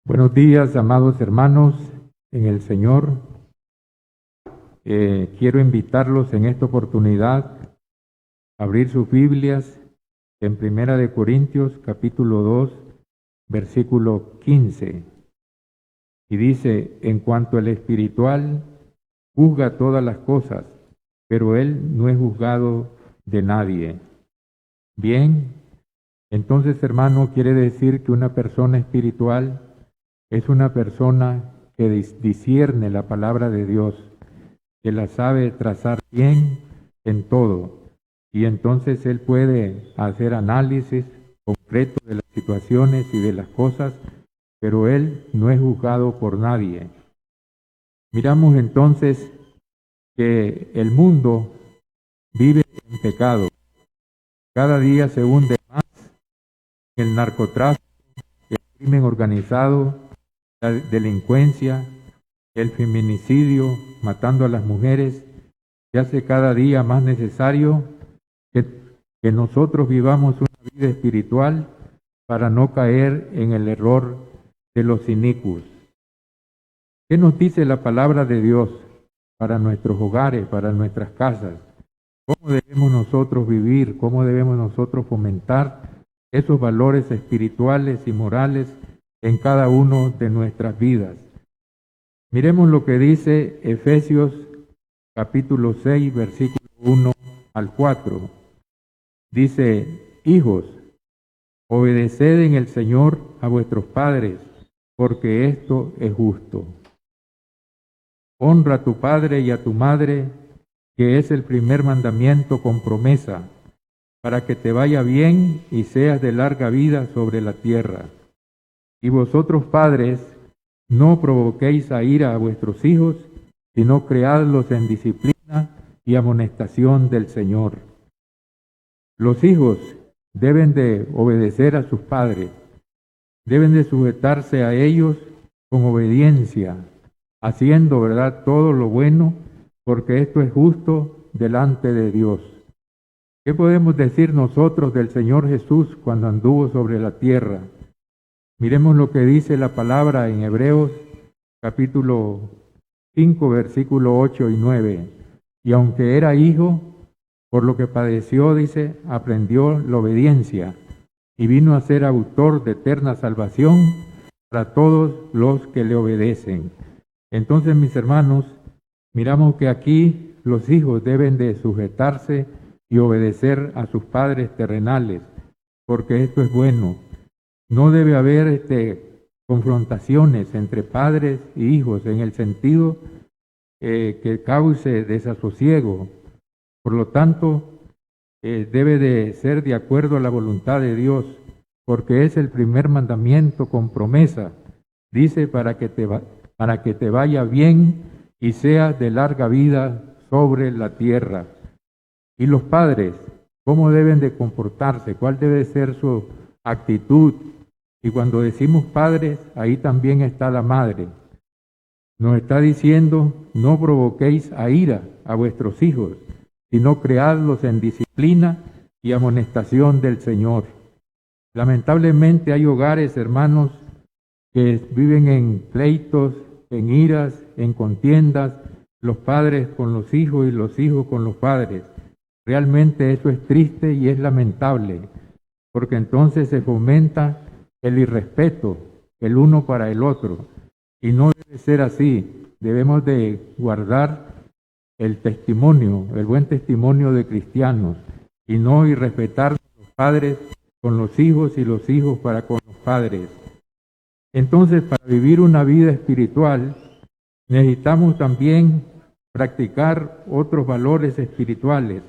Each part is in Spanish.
Buenos días, amados hermanos en el Señor. Quiero invitarlos en esta oportunidad a abrir sus Biblias en Primera de Corintios, capítulo 2, versículo 15. Y dice: en cuanto al espiritual, juzga todas las cosas, pero él no es juzgado de nadie. Bien, entonces, hermano, quiere decir que una persona espiritual es una persona que discierne la palabra de Dios, que la sabe trazar bien en todo, y entonces él puede hacer análisis concreto de las situaciones y de las cosas, pero él no es juzgado por nadie. Miramos entonces que el mundo vive en pecado. Cada día se hunde más el narcotráfico, el crimen organizado, la delincuencia, el feminicidio, matando a las mujeres. Se hace cada día más necesario que nosotros vivamos una vida espiritual para no caer en el error de los inicuos. ¿Qué nos dice la palabra de Dios para nuestros hogares, para nuestras casas? ¿Cómo debemos nosotros vivir? ¿Cómo debemos nosotros fomentar esos valores espirituales y morales en cada uno de nuestras vidas? Miremos lo que dice Efesios capítulo 6, versículo 1 al 4. Dice: hijos, obedeced en el Señor a vuestros padres, porque esto es justo. Honra a tu padre y a tu madre, que es el primer mandamiento con promesa, para que te vaya bien y seas de larga vida sobre la tierra. Y vosotros, padres, no provoquéis a ira a vuestros hijos, sino criadlos en disciplina y amonestación del Señor. Los hijos deben de obedecer a sus padres, deben de sujetarse a ellos con obediencia, haciendo, ¿verdad?, todo lo bueno, porque esto es justo delante de Dios. ¿Qué podemos decir nosotros del Señor Jesús cuando anduvo sobre la tierra? Miremos lo que dice la palabra en Hebreos capítulo 5, versículo 8 y 9. Y aunque era hijo, por lo que padeció, dice, aprendió la obediencia y vino a ser autor de eterna salvación para todos los que le obedecen. Entonces, mis hermanos, miramos que aquí los hijos deben de sujetarse y obedecer a sus padres terrenales, porque esto es bueno. No debe haber confrontaciones entre padres y hijos en el sentido que cause desasosiego. Por lo tanto, debe de ser de acuerdo a la voluntad de Dios, porque es el primer mandamiento con promesa. Dice: para que te vaya bien y seas de larga vida sobre la tierra. Y los padres, ¿cómo deben de comportarse? ¿Cuál debe ser su actitud? Y cuando decimos padres, ahí también está la madre. Nos está diciendo: no provoquéis a ira a vuestros hijos, sino criadlos en disciplina y amonestación del Señor. Lamentablemente hay hogares, hermanos, que viven en pleitos, en iras, en contiendas, los padres con los hijos y los hijos con los padres. Realmente eso es triste y es lamentable, porque entonces se fomenta el irrespeto el uno para el otro, y no debe ser así. Debemos de guardar el testimonio, el buen testimonio de cristianos, y no irrespetar a los padres con los hijos y los hijos para con los padres. Entonces, para vivir una vida espiritual, necesitamos también practicar otros valores espirituales.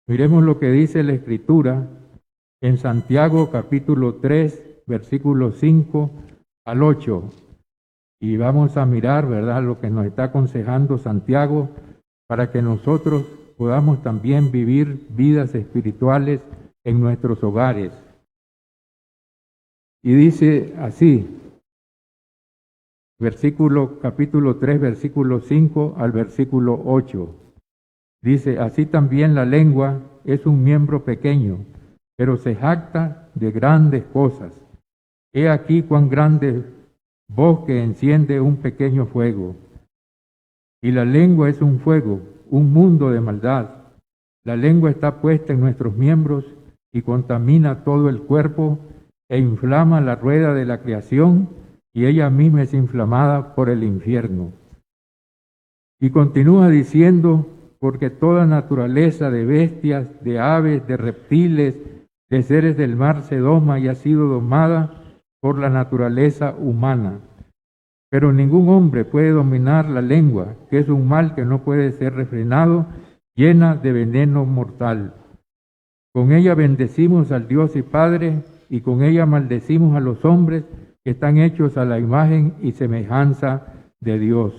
Miremos lo que dice la Escritura en Santiago capítulo 3, versículos 5 al 8. Y vamos a mirar, ¿verdad?, lo que nos está aconsejando Santiago para que nosotros podamos también vivir vidas espirituales en nuestros hogares. Y dice así, capítulo 3, versículo 5 al versículo 8. Dice: así también la lengua es un miembro pequeño, pero se jacta de grandes cosas. He aquí cuán grande voz que enciende un pequeño fuego. Y la lengua es un fuego, un mundo de maldad. La lengua está puesta en nuestros miembros y contamina todo el cuerpo e inflama la rueda de la creación, y ella misma es inflamada por el infierno. Y continúa diciendo, porque toda naturaleza de bestias, de aves, de reptiles, de seres del mar se doma y ha sido domada por la naturaleza humana. Pero ningún hombre puede dominar la lengua, que es un mal que no puede ser refrenado, llena de veneno mortal. Con ella bendecimos al Dios y Padre, y con ella maldecimos a los hombres que están hechos a la imagen y semejanza de Dios.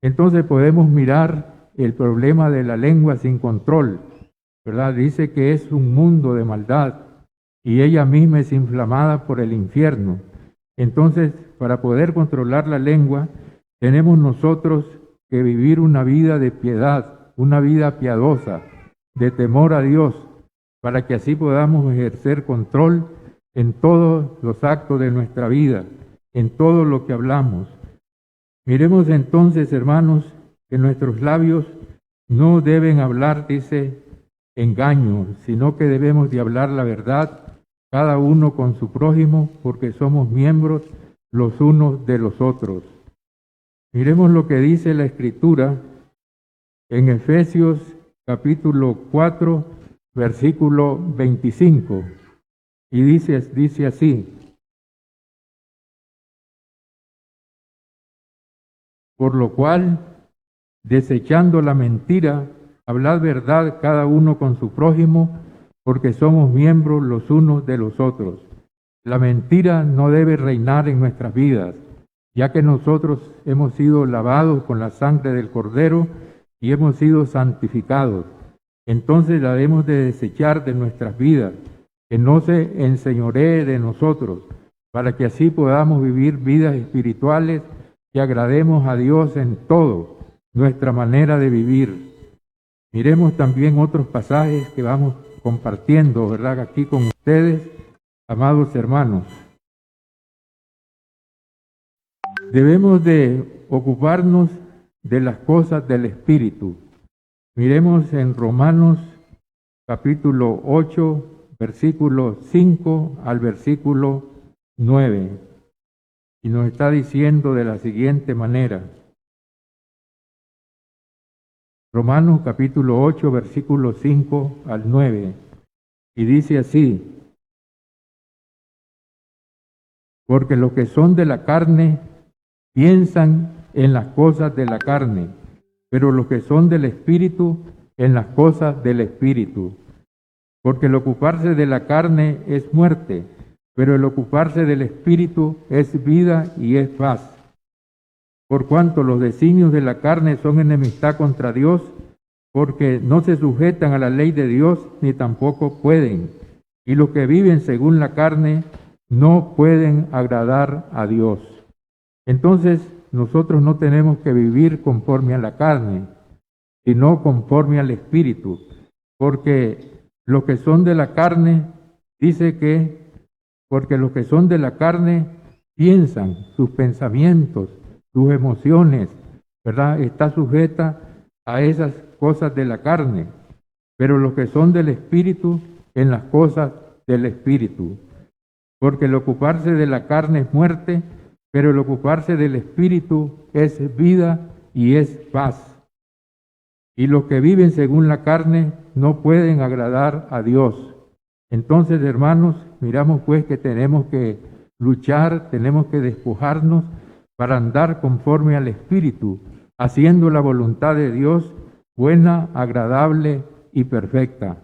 Entonces podemos mirar el problema de la lengua sin control, ¿verdad? Dice que es un mundo de maldad y ella misma es inflamada por el infierno. Entonces, para poder controlar la lengua, tenemos nosotros que vivir una vida de piedad, una vida piadosa, de temor a Dios, para que así podamos ejercer control en todos los actos de nuestra vida, en todo lo que hablamos. Miremos entonces, hermanos, que nuestros labios no deben hablar, dice, engaño, sino que debemos de hablar la verdad, cada uno con su prójimo, porque somos miembros los unos de los otros. Miremos lo que dice la Escritura en Efesios capítulo 4, versículo 25, y dice así: por lo cual, desechando la mentira, hablad verdad cada uno con su prójimo, porque somos miembros los unos de los otros. La mentira no debe reinar en nuestras vidas, ya que nosotros hemos sido lavados con la sangre del Cordero y hemos sido santificados. Entonces la debemos de desechar de nuestras vidas, que no se enseñoree de nosotros, para que así podamos vivir vidas espirituales que agrademos a Dios en todo, nuestra manera de vivir. Miremos también otros pasajes que vamos compartiendo, ¿verdad?, aquí con ustedes, amados hermanos. Debemos de ocuparnos de las cosas del Espíritu. Miremos en Romanos capítulo 8, versículo 5 al versículo 9. Y nos está diciendo de la siguiente manera. Romanos capítulo 8, versículo 5 al 9. Y dice así: porque los que son de la carne piensan en las cosas de la carne, pero los que son del Espíritu en las cosas del Espíritu. Porque el ocuparse de la carne es muerte, pero el ocuparse del Espíritu es vida y es paz. Por cuanto los designios de la carne son enemistad contra Dios, porque no se sujetan a la ley de Dios, ni tampoco pueden. Y los que viven según la carne no pueden agradar a Dios. Entonces, nosotros no tenemos que vivir conforme a la carne, sino conforme al Espíritu, porque los que son de la carne, dice que, porque los que son de la carne piensan, sus pensamientos, sus emociones, ¿verdad?, está sujeta a esas cosas de la carne, pero los que son del Espíritu, en las cosas del Espíritu. Porque el ocuparse de la carne es muerte, pero el ocuparse del Espíritu es vida y es paz. Y los que viven según la carne no pueden agradar a Dios. Entonces, hermanos, miramos pues que tenemos que luchar, tenemos que despojarnos para andar conforme al Espíritu, haciendo la voluntad de Dios buena, agradable y perfecta.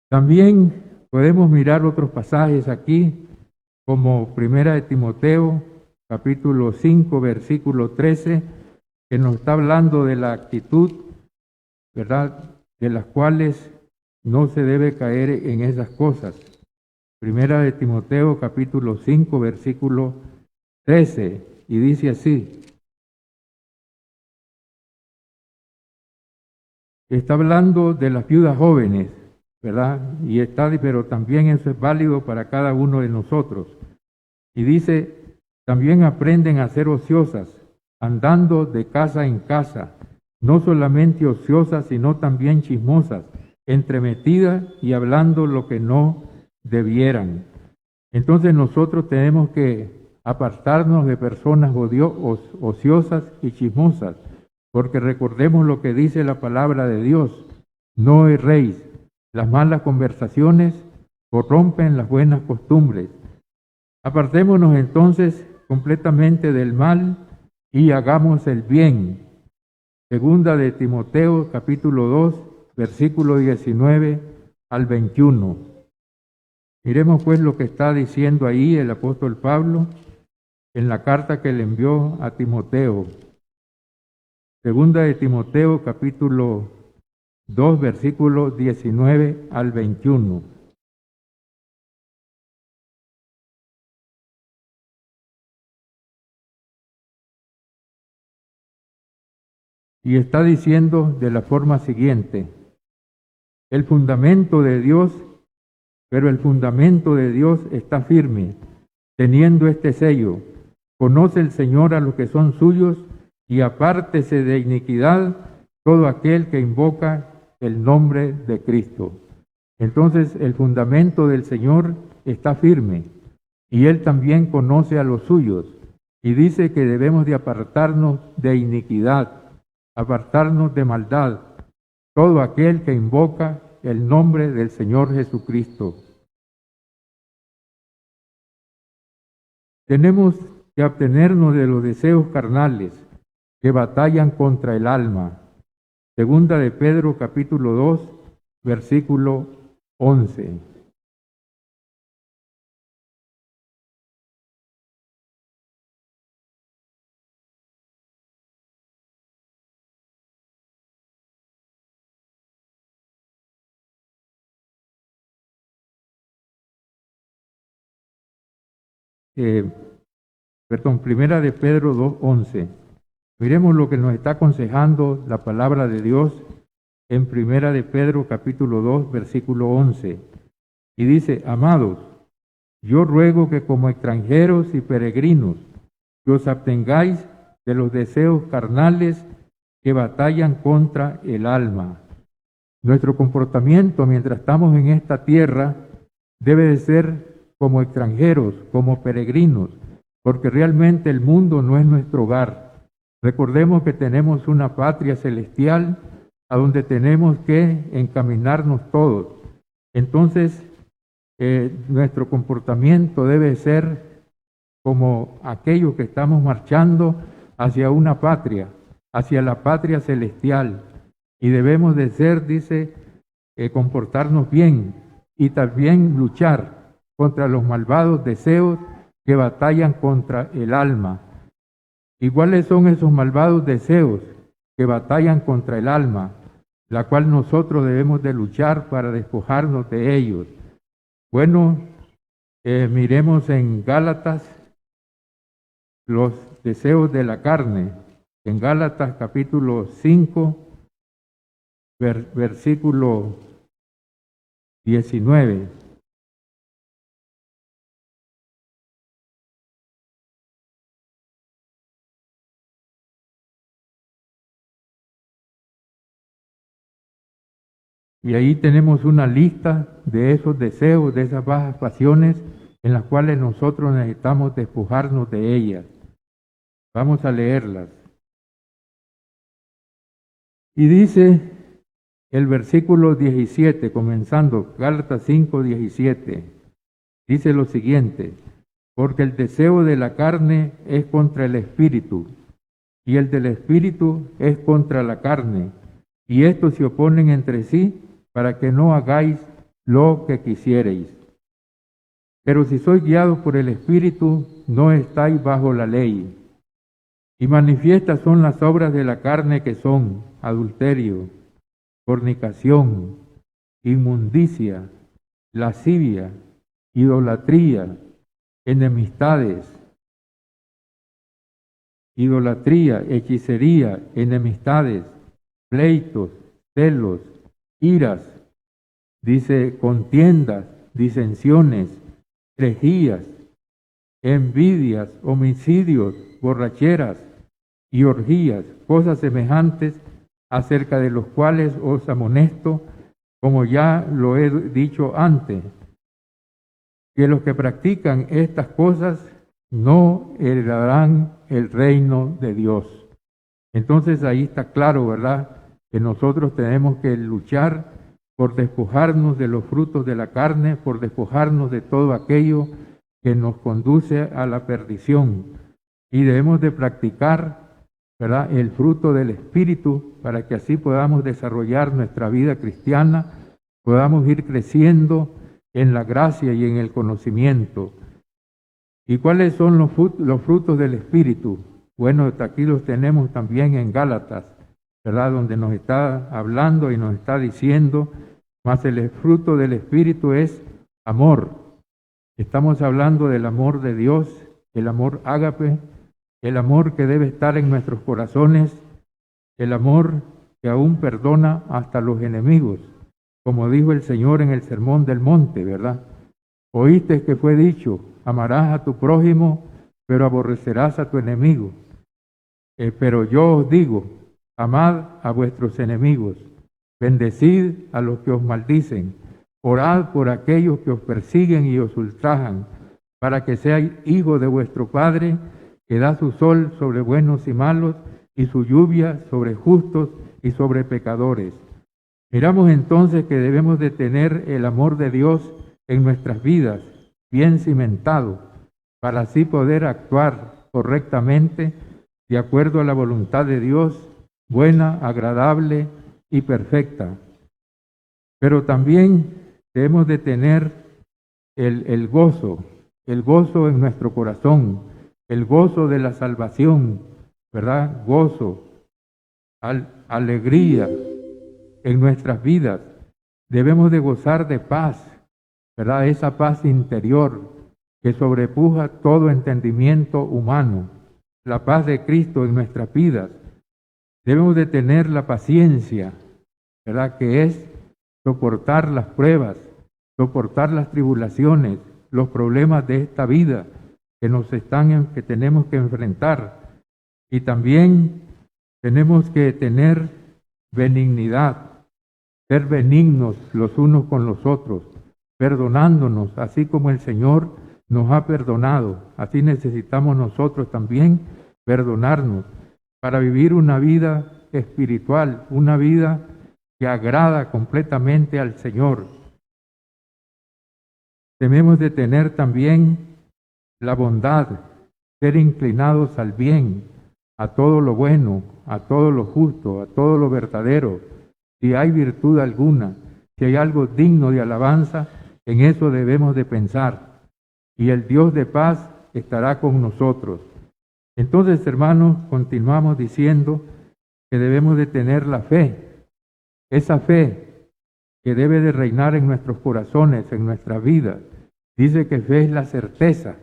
También podemos mirar otros pasajes aquí, como Primera de Timoteo, capítulo 5, versículo 13, que nos está hablando de la actitud, ¿verdad?, de las cuales no se debe caer en esas cosas. Primera de Timoteo, capítulo 5, versículo 13, y dice así: está hablando de las viudas jóvenes, ¿verdad? Pero también eso es válido para cada uno de nosotros. Y dice: También aprenden a ser ociosas, andando de casa en casa, no solamente ociosas, sino también chismosas, entremetidas y hablando lo que no debieran. Entonces nosotros tenemos que apartarnos de personas ociosas y chismosas, porque recordemos lo que dice la palabra de Dios: no erréis, las malas conversaciones corrompen las buenas costumbres. Apartémonos entonces completamente del mal y hagamos el bien. Segunda de Timoteo, capítulo 2, versículo 19 al 21. Miremos pues lo que está diciendo ahí el apóstol Pablo en la carta que le envió a Timoteo. Segunda de Timoteo, capítulo 2, versículo 19 al 21. Y está diciendo de la forma siguiente: el fundamento de Dios, pero el fundamento de Dios está firme, teniendo este sello: conoce el Señor a los que son suyos, y apártese de iniquidad todo aquel que invoca el nombre de Cristo. Entonces el fundamento del Señor está firme, y Él también conoce a los suyos, y dice que debemos de apartarnos de iniquidad, apartarnos de maldad, todo aquel que invoca el nombre del Señor Jesucristo. Tenemos que abstenernos de los deseos carnales que batallan contra el alma. Segunda de Pedro, capítulo 2, versículo 11. Primera de Pedro 2:11. Miremos lo que nos está aconsejando la palabra de Dios en Primera de Pedro capítulo 2, versículo 11. Y dice: amados, yo ruego que como extranjeros y peregrinos, que os abstengáis de los deseos carnales que batallan contra el alma. Nuestro comportamiento mientras estamos en esta tierra debe de ser como extranjeros, como peregrinos, porque realmente el mundo no es nuestro hogar. Recordemos que tenemos una patria celestial a donde tenemos que encaminarnos todos. Entonces, nuestro comportamiento debe ser como aquellos que estamos marchando hacia una patria, hacia la patria celestial. Y debemos de ser, dice, comportarnos bien y también luchar contra los malvados deseos que batallan contra el alma. ¿Y cuáles son esos malvados deseos que batallan contra el alma, la cual nosotros debemos de luchar para despojarnos de ellos? Bueno, miremos en Gálatas los deseos de la carne. En Gálatas capítulo 5, versículo 19. Y ahí tenemos una lista de esos deseos, de esas bajas pasiones en las cuales nosotros necesitamos despojarnos de ellas. Vamos a leerlas. Y dice el versículo 17, comenzando, Gálatas 5, 17, dice lo siguiente: porque el deseo de la carne es contra el espíritu, y el del espíritu es contra la carne, y estos se oponen entre sí para que no hagáis lo que quisierais. Pero si sois guiados por el espíritu, no estáis bajo la ley. Y manifiestas son las obras de la carne, que son adulterio, fornicación, inmundicia, lascivia, idolatría, enemistades, hechicería, enemistades, pleitos, celos, iras, dice contiendas, disensiones, herejías, envidias, homicidios, borracheras y orgías, cosas semejantes, acerca de los cuales os amonesto, como ya lo he dicho antes, que los que practican estas cosas no heredarán el reino de Dios. Entonces ahí está claro, ¿verdad?, que nosotros tenemos que luchar por despojarnos de los frutos de la carne, por despojarnos de todo aquello que nos conduce a la perdición. Y debemos de practicar, ¿verdad?, el fruto del Espíritu, para que así podamos desarrollar nuestra vida cristiana, podamos ir creciendo en la gracia y en el conocimiento. ¿Y cuáles son los frutos del Espíritu? Bueno, aquí los tenemos también en Gálatas, ¿verdad?, donde nos está hablando y nos está diciendo, mas el fruto del Espíritu es amor. Estamos hablando del amor de Dios, el amor ágape, el amor que debe estar en nuestros corazones, el amor que aún perdona hasta los enemigos, como dijo el Señor en el Sermón del Monte, ¿verdad? Oíste que fue dicho, amarás a tu prójimo, pero aborrecerás a tu enemigo. Pero yo os digo, amad a vuestros enemigos, bendecid a los que os maldicen, orad por aquellos que os persiguen y os ultrajan, para que seáis hijos de vuestro Padre, que da su sol sobre buenos y malos, y su lluvia sobre justos y sobre pecadores. Miramos entonces que debemos de tener el amor de Dios en nuestras vidas, bien cimentado, para así poder actuar correctamente de acuerdo a la voluntad de Dios, buena, agradable y perfecta. Pero también debemos de tener el gozo en nuestro corazón, el gozo de la salvación, ¿verdad? Gozo, alegría en nuestras vidas. Debemos de gozar de paz, ¿verdad? Esa paz interior que sobrepuja todo entendimiento humano, la paz de Cristo en nuestras vidas. Debemos de tener la paciencia, ¿verdad?, que es soportar las pruebas, soportar las tribulaciones, los problemas de esta vida que tenemos que enfrentar. Y también tenemos que tener benignidad, ser benignos los unos con los otros, perdonándonos, así como el Señor nos ha perdonado. Así necesitamos nosotros también perdonarnos para vivir una vida espiritual, una vida que agrada completamente al Señor. Debemos de tener también la bondad, ser inclinados al bien, a todo lo bueno, a todo lo justo, a todo lo verdadero. Si hay virtud alguna, si hay algo digno de alabanza, en eso debemos de pensar. Y el Dios de paz estará con nosotros. Entonces, hermanos, continuamos diciendo que debemos de tener la fe, esa fe que debe de reinar en nuestros corazones, en nuestra vida. Dice que fe es la certeza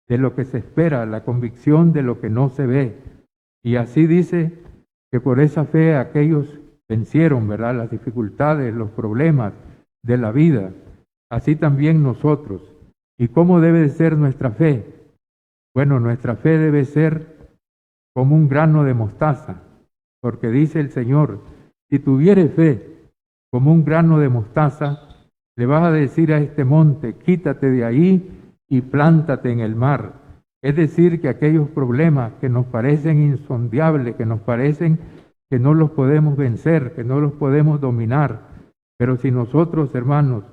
de lo que se espera, la convicción de lo que no se ve. Y así dice que por esa fe aquellos vencieron, ¿verdad?, las dificultades, los problemas de la vida. Así también nosotros. ¿Y cómo debe de ser nuestra fe? Bueno, nuestra fe debe ser como un grano de mostaza, porque dice el Señor, si tuviere fe como un grano de mostaza, le vas a decir a este monte, quítate de ahí y plántate en el mar. Es decir, que aquellos problemas que nos parecen insondables, que nos parecen que no los podemos vencer, que no los podemos dominar, pero si nosotros, hermanos,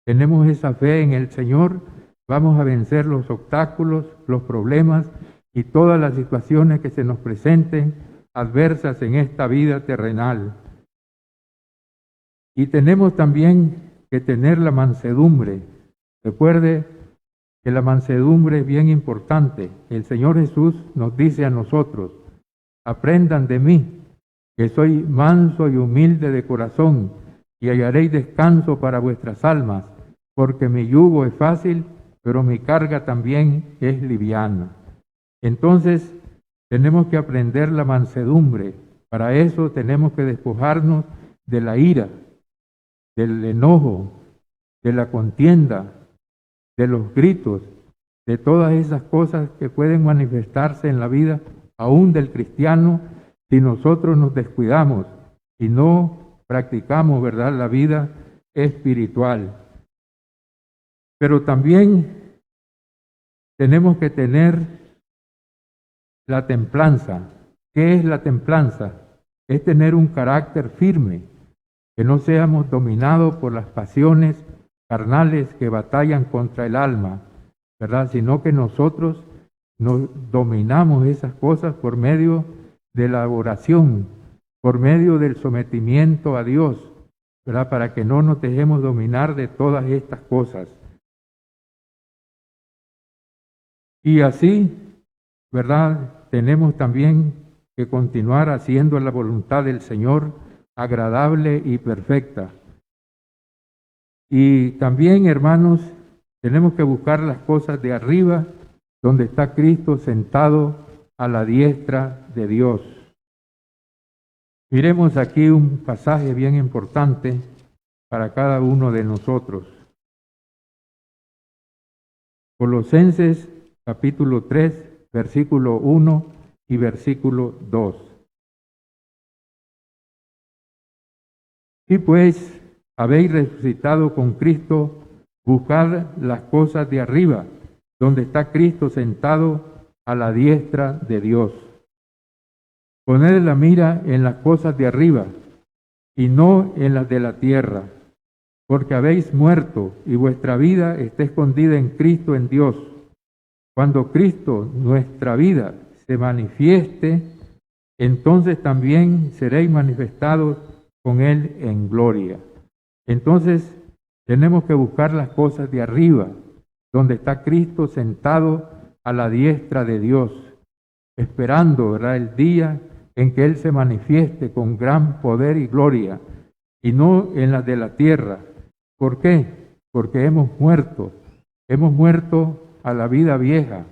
tenemos esa fe en el Señor, vamos a vencer los obstáculos, los problemas y todas las situaciones que se nos presenten adversas en esta vida terrenal. Y tenemos también que tener la mansedumbre. Recuerde que la mansedumbre es bien importante. El Señor Jesús nos dice a nosotros, aprendan de mí, que soy manso y humilde de corazón, y hallaréis descanso para vuestras almas, porque mi yugo es fácil, pero mi carga también es liviana. Entonces, tenemos que aprender la mansedumbre. Para eso tenemos que despojarnos de la ira, del enojo, de la contienda, de los gritos, de todas esas cosas que pueden manifestarse en la vida aún del cristiano si nosotros nos descuidamos y no practicamos, ¿verdad?, la vida espiritual. Pero también tenemos que tener la templanza. ¿Qué es la templanza? Es tener un carácter firme, que no seamos dominados por las pasiones carnales que batallan contra el alma, ¿verdad? Sino que nosotros nos dominamos esas cosas por medio de la oración, por medio del sometimiento a Dios, ¿verdad? Para que no nos dejemos dominar de todas estas cosas. Y así, ¿verdad?, tenemos también que continuar haciendo la voluntad del Señor agradable y perfecta. Y también, hermanos, tenemos que buscar las cosas de arriba, donde está Cristo sentado a la diestra de Dios. Miremos aquí un pasaje bien importante para cada uno de nosotros. Colosenses capítulo 3, versículo 1 y versículo 2. Y pues habéis resucitado con Cristo, buscad las cosas de arriba, donde está Cristo sentado a la diestra de Dios. Poned la mira en las cosas de arriba y no en las de la tierra, porque habéis muerto y vuestra vida está escondida en Cristo en Dios. Cuando Cristo, nuestra vida, se manifieste, entonces también seréis manifestados con Él en gloria. Entonces tenemos que buscar las cosas de arriba, donde está Cristo sentado a la diestra de Dios, esperando, ¿verdad?, el día en que Él se manifieste con gran poder y gloria, y no en las de la tierra. ¿Por qué? Porque hemos muerto a la vida vieja,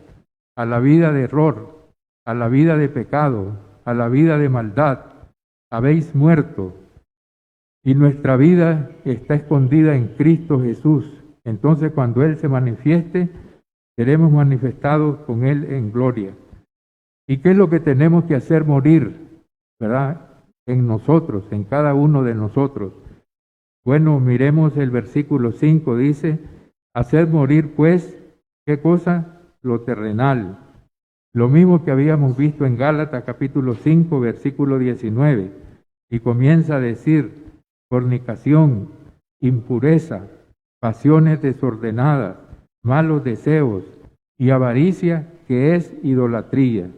a la vida de error, a la vida de pecado, a la vida de maldad. Habéis muerto y nuestra vida está escondida en Cristo Jesús. Entonces, cuando Él se manifieste, seremos manifestados con Él en gloria. ¿Y qué es lo que tenemos que hacer morir, verdad?, en nosotros, en cada uno de nosotros. Bueno, miremos el versículo 5, dice, hacer morir pues, ¿qué cosa? Lo terrenal. Lo mismo que habíamos visto en Gálatas capítulo 5, versículo 19, y comienza a decir, fornicación, impureza, pasiones desordenadas, malos deseos y avaricia, que es idolatría.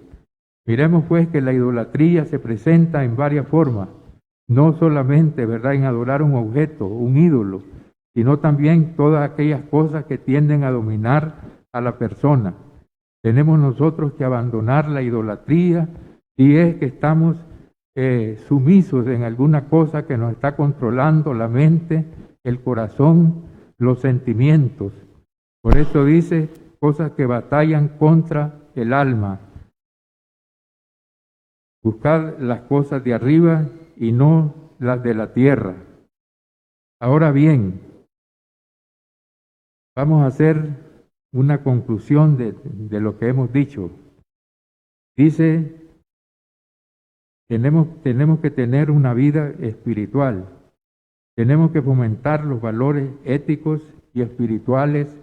Miremos pues que la idolatría se presenta en varias formas, no solamente, ¿verdad?, en adorar un objeto, un ídolo, sino también todas aquellas cosas que tienden a dominar a la persona. Tenemos nosotros que abandonar la idolatría si es que estamos sumisos en alguna cosa que nos está controlando la mente, el corazón, los sentimientos. Por eso dice, cosas que batallan contra el alma. Buscad las cosas de arriba y no las de la tierra. Ahora bien, vamos a hacer una conclusión de lo que hemos dicho. Dice, tenemos que tener una vida espiritual. Tenemos que fomentar los valores éticos y espirituales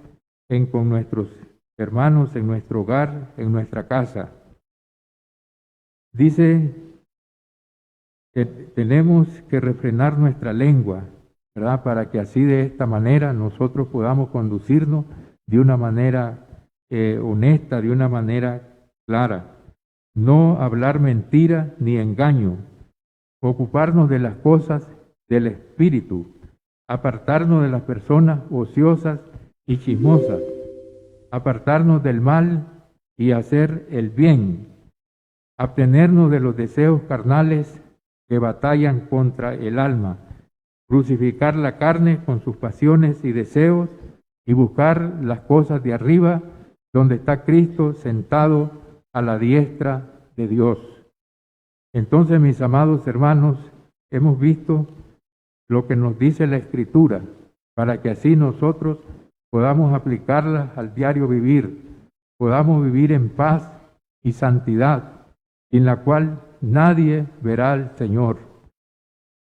con nuestros hermanos, en nuestro hogar, en nuestra casa. Dice que tenemos que refrenar nuestra lengua, ¿verdad?, para que así de esta manera nosotros podamos conducirnos de una manera honesta, de una manera clara. No hablar mentira ni engaño, ocuparnos de las cosas del espíritu, apartarnos de las personas ociosas y chismosas, apartarnos del mal y hacer el bien, abstenernos de los deseos carnales que batallan contra el alma, crucificar la carne con sus pasiones y deseos y buscar las cosas de arriba, donde está Cristo sentado a la diestra de Dios. Entonces, mis amados hermanos, hemos visto lo que nos dice la Escritura, para que así nosotros podamos aplicarlas al diario vivir, podamos vivir en paz y santidad, sin la cual nadie verá al Señor.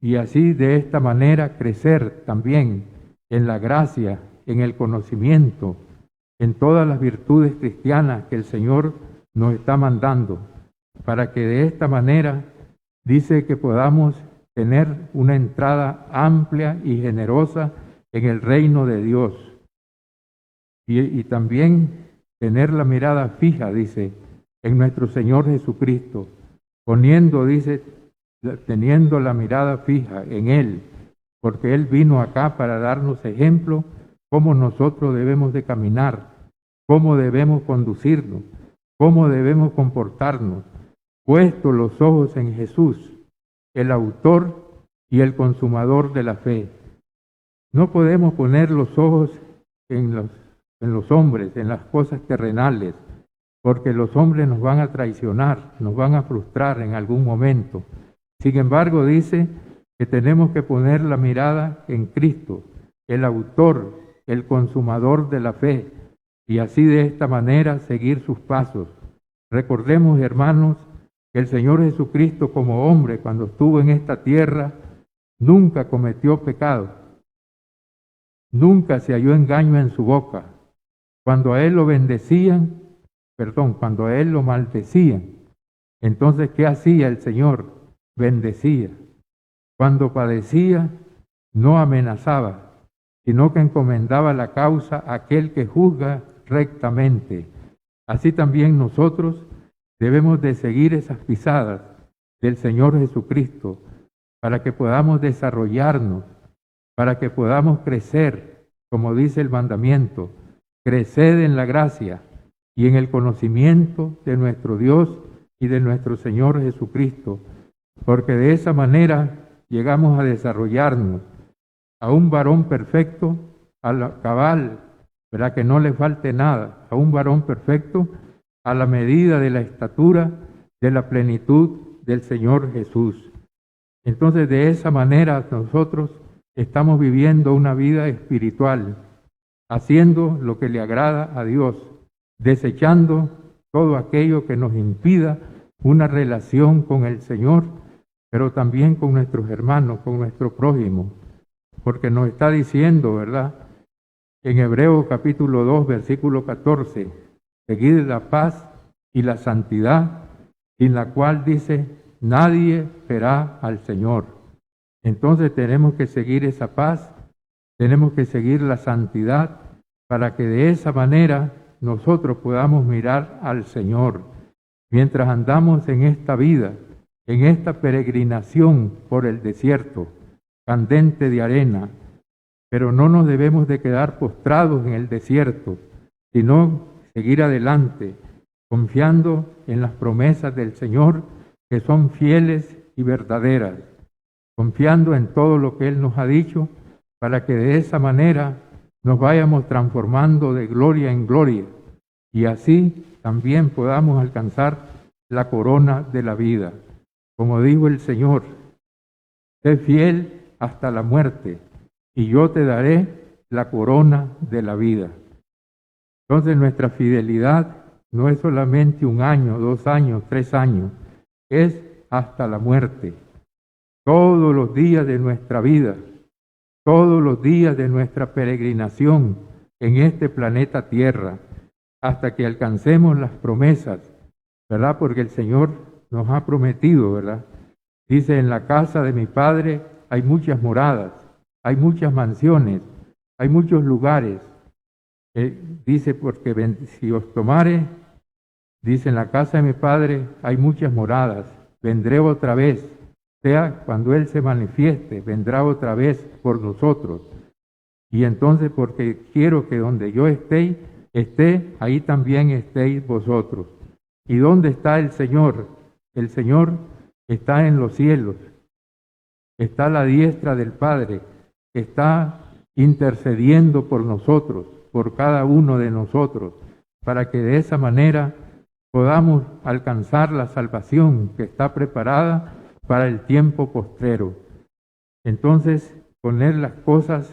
Y así de esta manera crecer también en la gracia, en el conocimiento, en todas las virtudes cristianas que el Señor nos está mandando, para que de esta manera dice que podamos tener una entrada amplia y generosa en el reino de Dios. Y también tener la mirada fija, dice, en nuestro Señor Jesucristo, poniendo, dice, teniendo la mirada fija en Él, porque Él vino acá para darnos ejemplo cómo nosotros debemos de caminar, cómo debemos conducirnos, cómo debemos comportarnos, puesto los ojos en Jesús, el autor y el consumador de la fe. No podemos poner los ojos en los hombres, en las cosas terrenales, porque los hombres nos van a traicionar, nos van a frustrar en algún momento. Sin embargo, dice que tenemos que poner la mirada en Cristo, el autor, el consumador de la fe, y así de esta manera seguir sus pasos. Recordemos, hermanos, que el Señor Jesucristo como hombre, cuando estuvo en esta tierra, nunca cometió pecado, nunca se halló engaño en su boca. Cuando a Él lo bendecían, cuando a Él lo maldecían, entonces, ¿qué hacía el Señor? Bendecía. Cuando padecía, no amenazaba, sino que encomendaba la causa a aquel que juzga rectamente. Así también nosotros debemos de seguir esas pisadas del Señor Jesucristo para que podamos desarrollarnos, para que podamos crecer, como dice el mandamiento, creced en la gracia y en el conocimiento de nuestro Dios y de nuestro Señor Jesucristo, porque de esa manera llegamos a desarrollarnos a un varón perfecto, a la cabal, para que no le falte nada, a un varón perfecto a la medida de la estatura de la plenitud del Señor Jesús. Entonces, de esa manera nosotros estamos viviendo una vida espiritual, haciendo lo que le agrada a Dios, desechando todo aquello que nos impida una relación con el Señor, pero también con nuestros hermanos, con nuestro prójimo, porque nos está diciendo, ¿verdad? En Hebreos capítulo 2, versículo 14, seguid la paz y la santidad, sin la cual dice, nadie verá al Señor. Entonces tenemos que seguir esa paz, tenemos que seguir la santidad, para que de esa manera nosotros podamos mirar al Señor. Mientras andamos en esta vida, en esta peregrinación por el desierto, candente de arena, pero no nos debemos de quedar postrados en el desierto, sino seguir adelante, confiando en las promesas del Señor, que son fieles y verdaderas, confiando en todo lo que Él nos ha dicho, para que de esa manera nos vayamos transformando de gloria en gloria, y así también podamos alcanzar la corona de la vida. Como dijo el Señor, sé fiel hasta la muerte, y yo te daré la corona de la vida. Entonces nuestra fidelidad no es solamente 1 año, 2 años, 3 años, es hasta la muerte. Todos los días de nuestra vida, todos los días de nuestra peregrinación en este planeta Tierra, hasta que alcancemos las promesas, ¿verdad? Porque el Señor nos ha prometido, ¿verdad? Dice, en la casa de mi Padre hay muchas moradas, hay muchas mansiones, hay muchos lugares. Dice, porque si os tomare, dice, en la casa de mi Padre hay muchas moradas, vendré otra vez, sea cuando Él se manifieste, vendrá otra vez por nosotros. Y entonces, porque quiero que donde yo esté, ahí también estéis vosotros. ¿Y dónde está el Señor? El Señor está en los cielos, está a la diestra del Padre, está intercediendo por nosotros, por cada uno de nosotros, para que de esa manera podamos alcanzar la salvación que está preparada para el tiempo postrero. Entonces, poner las cosas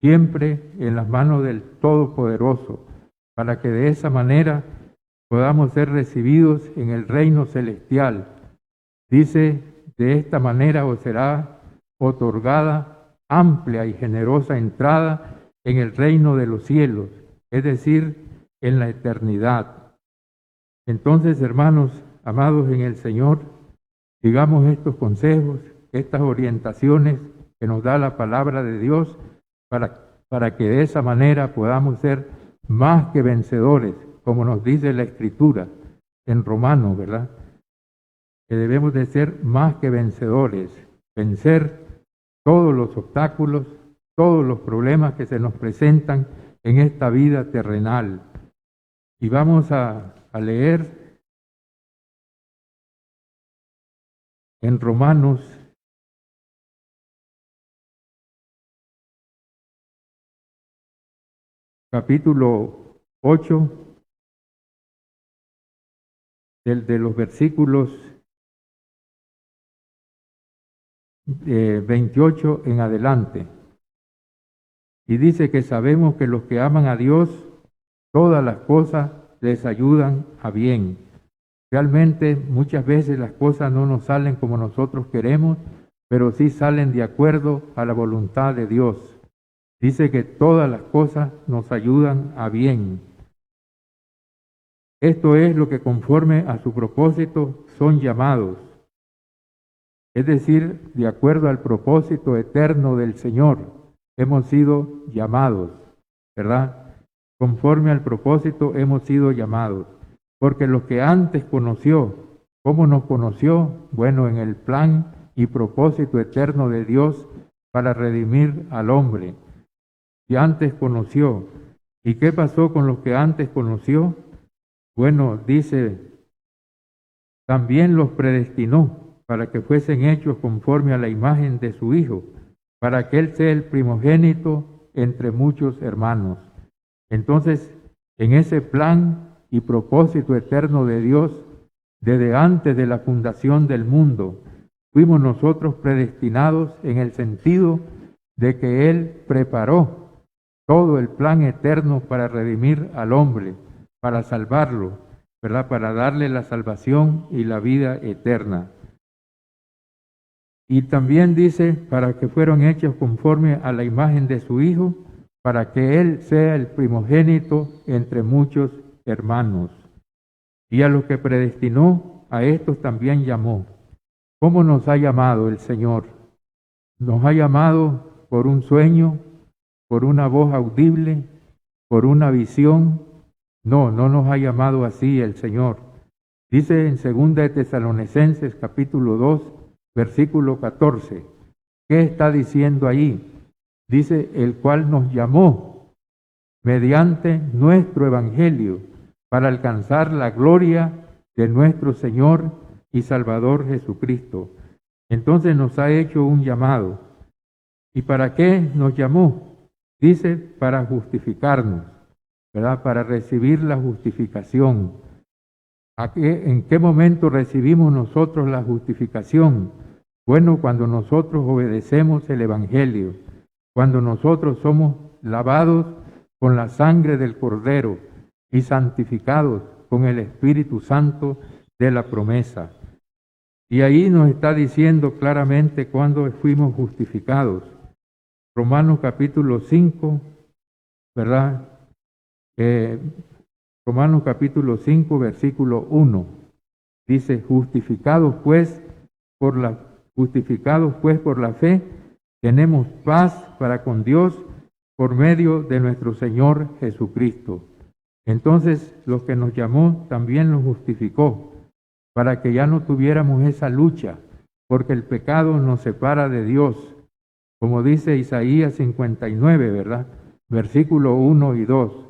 siempre en las manos del Todopoderoso, para que de esa manera podamos ser recibidos en el reino celestial. Dice, de esta manera os será otorgada amplia y generosa entrada en el reino de los cielos, es decir, en la eternidad. Entonces, hermanos, amados en el Señor, sigamos estos consejos, estas orientaciones que nos da la palabra de Dios para que de esa manera podamos ser más que vencedores, como nos dice la Escritura en Romanos, ¿verdad? Que debemos de ser más que vencedores, vencer todos los obstáculos, todos los problemas que se nos presentan en esta vida terrenal. Y vamos a leer en Romanos capítulo 8, de los versículos 28 en adelante. Y dice que sabemos que los que aman a Dios, todas las cosas les ayudan a bien. Realmente muchas veces las cosas no nos salen como nosotros queremos, pero sí salen de acuerdo a la voluntad de Dios. Dice que todas las cosas nos ayudan a bien. Esto es lo que conforme a su propósito son llamados. Es decir, de acuerdo al propósito eterno del Señor, hemos sido llamados, ¿verdad? Conforme al propósito hemos sido llamados. Porque los que antes conoció, ¿cómo nos conoció? Bueno, en el plan y propósito eterno de Dios para redimir al hombre. Y antes conoció. ¿Y qué pasó con los que antes conoció? Bueno, dice, también los predestinó para que fuesen hechos conforme a la imagen de su Hijo, para que Él sea el primogénito entre muchos hermanos. Entonces, en ese plan y propósito eterno de Dios, desde antes de la fundación del mundo, fuimos nosotros predestinados en el sentido de que Él preparó todo el plan eterno para redimir al hombre, para salvarlo, ¿verdad? Para darle la salvación y la vida eterna. Y también dice, para que fueron hechos conforme a la imagen de su Hijo, para que Él sea el primogénito entre muchos hermanos. Y a los que predestinó, a estos también llamó. ¿Cómo nos ha llamado el Señor? Nos ha llamado por un sueño, por una voz audible, por una visión. No nos ha llamado así el Señor. Dice en 2 de Tesalonicenses capítulo 2, versículo 14. ¿Qué está diciendo ahí? Dice, el cual nos llamó mediante nuestro evangelio para alcanzar la gloria de nuestro Señor y Salvador Jesucristo. Entonces nos ha hecho un llamado. ¿Y para qué nos llamó? Dice, para justificarnos, ¿verdad? Para recibir la justificación. ¿En qué momento recibimos nosotros la justificación? Bueno, cuando nosotros obedecemos el Evangelio, cuando nosotros somos lavados con la sangre del Cordero y santificados con el Espíritu Santo de la promesa. Y ahí nos está diciendo claramente cuándo fuimos justificados. Romanos capítulo 5, ¿verdad? Romanos capítulo 5, versículo 1. Dice, justificados pues por la fe, tenemos paz para con Dios por medio de nuestro Señor Jesucristo. Entonces, los que nos llamó también nos justificó, para que ya no tuviéramos esa lucha, porque el pecado nos separa de Dios, como dice Isaías 59, ¿verdad? Versículo 1 y 2.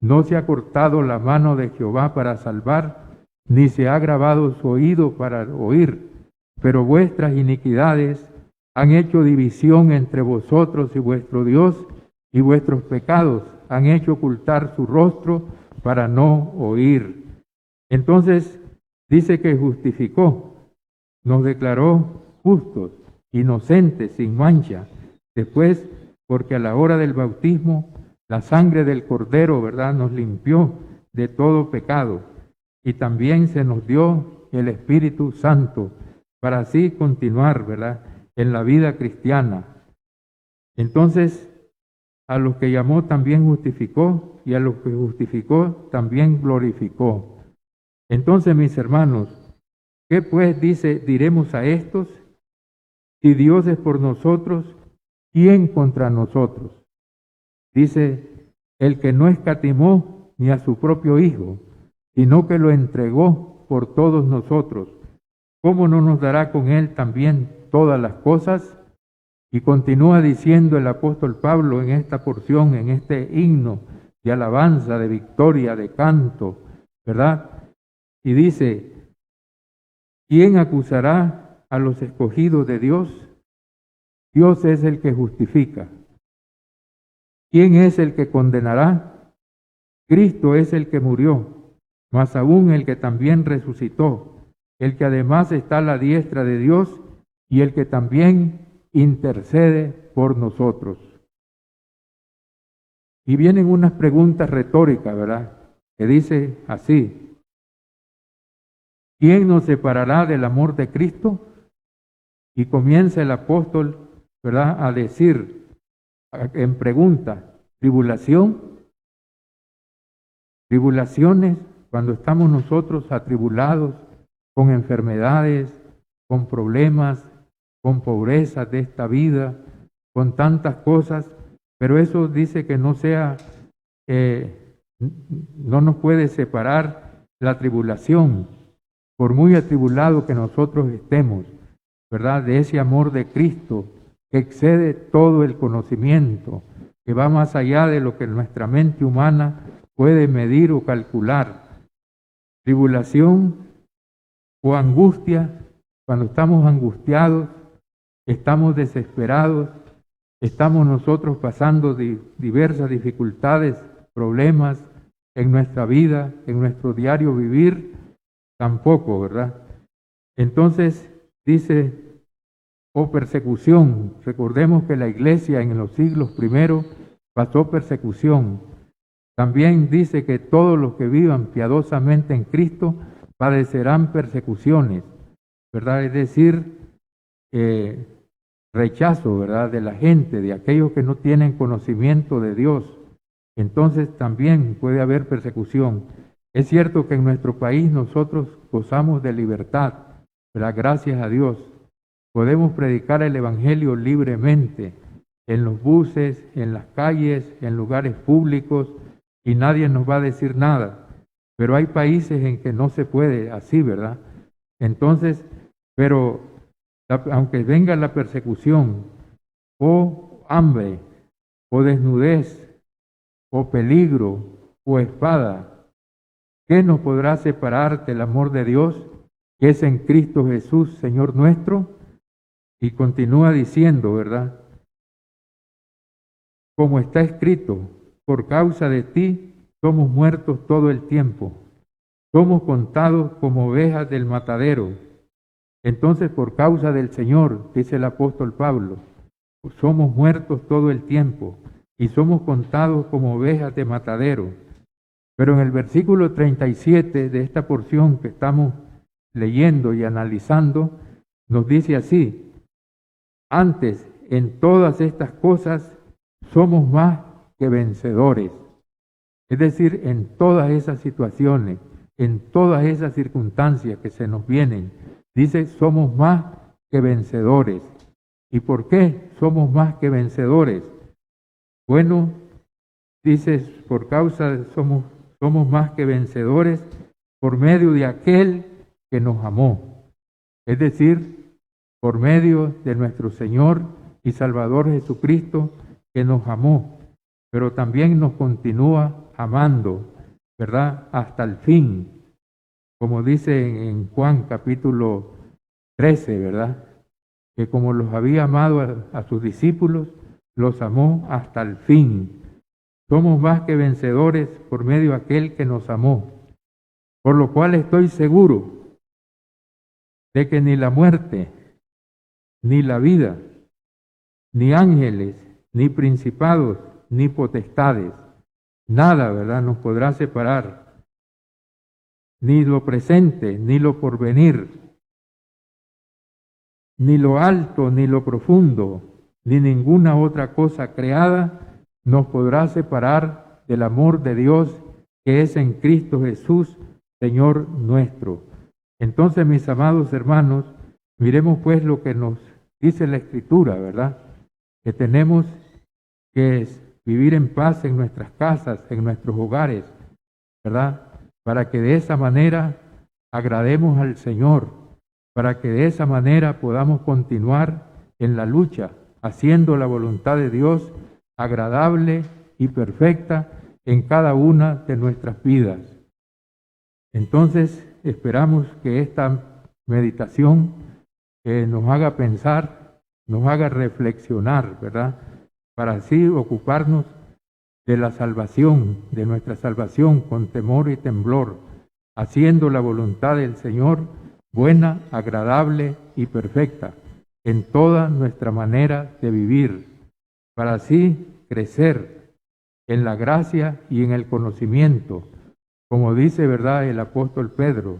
No se ha cortado la mano de Jehová para salvar, ni se ha agravado su oído para oír, pero vuestras iniquidades han hecho división entre vosotros y vuestro Dios, y vuestros pecados han hecho ocultar su rostro para no oír. Entonces, dice que justificó, nos declaró justos, inocentes, sin mancha. Después, porque a la hora del bautismo La sangre del Cordero, ¿verdad?, nos limpió de todo pecado. Y también se nos dio el Espíritu Santo para así continuar, ¿verdad?, en la vida cristiana. Entonces, a los que llamó también justificó, y a los que justificó también glorificó. Entonces, mis hermanos, ¿qué pues diremos a estos? Si Dios es por nosotros, ¿quién contra nosotros? Dice, el que no escatimó ni a su propio Hijo, sino que lo entregó por todos nosotros, ¿cómo no nos dará con él también todas las cosas? Y continúa diciendo el apóstol Pablo en esta porción, en este himno de alabanza, de victoria, de canto, ¿verdad? Y dice, ¿quién acusará a los escogidos de Dios? Dios es el que justifica. ¿Quién es el que condenará? Cristo es el que murió, más aún el que también resucitó, el que además está a la diestra de Dios y el que también intercede por nosotros. Y vienen unas preguntas retóricas, ¿verdad?, que dice así, ¿quién nos separará del amor de Cristo? Y comienza el apóstol, ¿verdad?, a decir en pregunta, ¿tribulación? Tribulaciones, cuando estamos nosotros atribulados con enfermedades, con problemas, con pobreza de esta vida, con tantas cosas, pero eso dice que no nos puede separar la tribulación, por muy atribulado que nosotros estemos, ¿verdad?, de ese amor de Cristo que excede todo el conocimiento, que va más allá de lo que nuestra mente humana puede medir o calcular. Tribulación o angustia, cuando estamos angustiados, estamos desesperados, estamos nosotros pasando diversas dificultades, problemas en nuestra vida, en nuestro diario vivir, tampoco, ¿verdad? Entonces dice, o persecución. Recordemos que la iglesia en los siglos primeros pasó persecución. También dice que todos los que vivan piadosamente en Cristo padecerán persecuciones, ¿verdad? Es decir, rechazo, ¿verdad?, de la gente, de aquellos que no tienen conocimiento de Dios. Entonces también puede haber persecución. Es cierto que en nuestro país nosotros gozamos de libertad, ¿verdad?, gracias a Dios. Podemos predicar el Evangelio libremente, en los buses, en las calles, en lugares públicos, y nadie nos va a decir nada. Pero hay países en que no se puede así, ¿verdad? Entonces, pero aunque venga la persecución, o hambre, o desnudez, o peligro, o espada, ¿qué nos podrá separar del amor de Dios, que es en Cristo Jesús, Señor nuestro? Y continúa diciendo, ¿verdad?, como está escrito, por causa de ti somos muertos todo el tiempo, somos contados como ovejas del matadero. Entonces, por causa del Señor, dice el apóstol Pablo, somos muertos todo el tiempo y somos contados como ovejas de matadero. Pero en el versículo 37 de esta porción que estamos leyendo y analizando, nos dice así, antes, en todas estas cosas, somos más que vencedores. Es decir, en todas esas situaciones, en todas esas circunstancias que se nos vienen, dice, somos más que vencedores. ¿Y por qué somos más que vencedores? Bueno, dice, por causa de somos más que vencedores por medio de aquel que nos amó. Es decir, por medio de nuestro Señor y Salvador Jesucristo, que nos amó, pero también nos continúa amando, ¿verdad?, hasta el fin, como dice en Juan capítulo 13, ¿verdad?, que como los había amado a sus discípulos, los amó hasta el fin. Somos más que vencedores por medio de aquel que nos amó, por lo cual estoy seguro de que ni la muerte, ni la vida, ni ángeles, ni principados, ni potestades. Nada, ¿verdad?, nos podrá separar, ni lo presente, ni lo porvenir, ni lo alto, ni lo profundo, ni ninguna otra cosa creada nos podrá separar del amor de Dios que es en Cristo Jesús, Señor nuestro. Entonces, mis amados hermanos, miremos pues lo que nos dice la Escritura, ¿verdad? Que tenemos que vivir en paz en nuestras casas, en nuestros hogares, ¿verdad? Para que de esa manera agrademos al Señor, para que de esa manera podamos continuar en la lucha, haciendo la voluntad de Dios agradable y perfecta en cada una de nuestras vidas. Entonces, esperamos que esta meditación nos haga pensar, nos haga reflexionar, ¿verdad?, para así ocuparnos de la salvación, de nuestra salvación con temor y temblor, haciendo la voluntad del Señor buena, agradable y perfecta en toda nuestra manera de vivir, para así crecer en la gracia y en el conocimiento, como dice, ¿verdad?, el apóstol Pedro.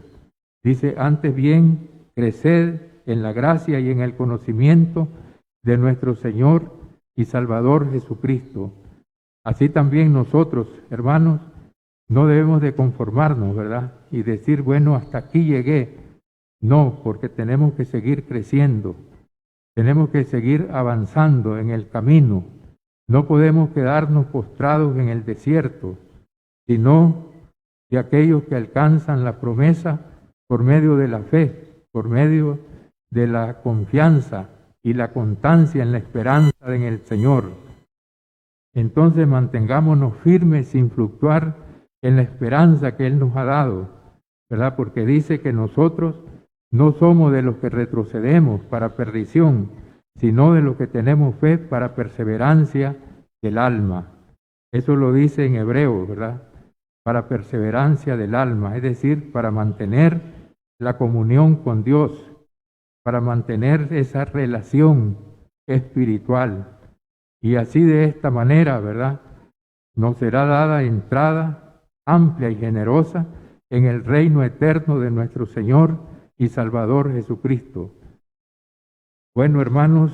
Dice, antes bien, creced en la gracia y en el conocimiento de nuestro Señor y Salvador Jesucristo. Así también nosotros, hermanos, no debemos de conformarnos, ¿verdad?, y decir, bueno, hasta aquí llegué. No, porque tenemos que seguir creciendo, tenemos que seguir avanzando en el camino. No podemos quedarnos postrados en el desierto, sino de aquellos que alcanzan la promesa por medio de la fe, por medio de la confianza y la constancia en la esperanza en el Señor. Entonces mantengámonos firmes sin fluctuar en la esperanza que Él nos ha dado, ¿verdad? Porque dice que nosotros no somos de los que retrocedemos para perdición, sino de los que tenemos fe para perseverancia del alma. Eso lo dice en hebreo, ¿verdad? Para perseverancia del alma, es decir, para mantener la comunión con Dios, para mantener esa relación espiritual. Y así de esta manera, ¿verdad?, nos será dada entrada amplia y generosa en el reino eterno de nuestro Señor y Salvador Jesucristo. Bueno, hermanos,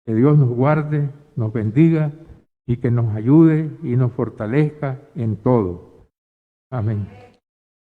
que Dios nos guarde, nos bendiga y que nos ayude y nos fortalezca en todo. Amén.